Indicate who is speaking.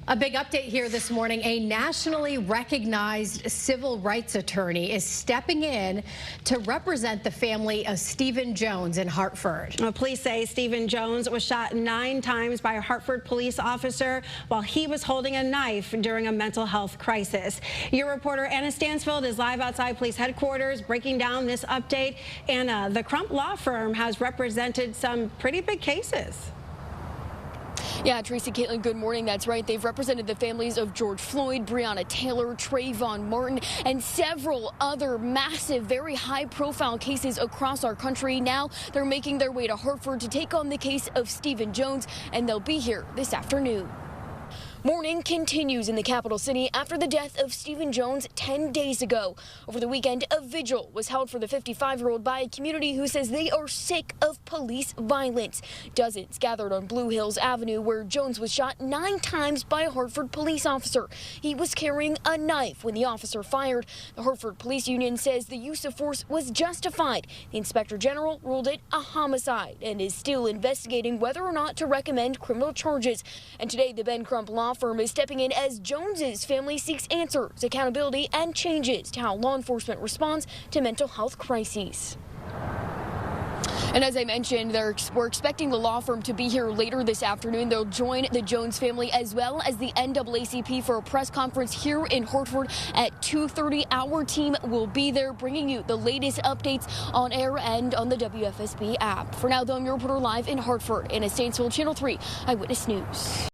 Speaker 1: A big update here this morning. A nationally recognized civil rights attorney is stepping in to represent the family of Stephen Jones in Hartford.
Speaker 2: Police say Stephen Jones was shot 9 times by a Hartford police officer while he was holding a knife during a mental health crisis. Your reporter Anna Stansfield is live outside police headquarters breaking down this update. Anna, the Crump Law Firm has represented some pretty big cases.
Speaker 3: Yeah, Tracy, Caitlin, good morning. That's right. They've represented the families of George Floyd, Breonna Taylor, Trayvon Martin, and several other massive, very high-profile cases across our country. Now they're making their way to Hartford to take on the case of Stephen Jones, and they'll be here this afternoon. Mourning continues in the capital city after the death of Stephen Jones 10 days ago. Over the weekend, a vigil was held for the 55-year-old by a community who says they are sick of police violence. Dozens gathered on Blue Hills Avenue, where Jones was shot 9 times by a Hartford police officer. He was carrying a knife when the officer fired. The Hartford Police Union says the use of force was justified. The Inspector General ruled it a homicide and is still investigating whether or not to recommend criminal charges. And today, the Ben Crump Law Firm is stepping in as Jones's family seeks answers, accountability, and changes to how law enforcement responds to mental health crises. And as I mentioned, we're expecting the law firm to be here later this afternoon. They'll join the Jones family as well as the NAACP for a press conference here in Hartford at 2:30. Our team will be there bringing you the latest updates on air and on the WFSB app. For now, though, I'm your reporter live in Hartford. Anna Stansfield, Channel 3 Eyewitness News.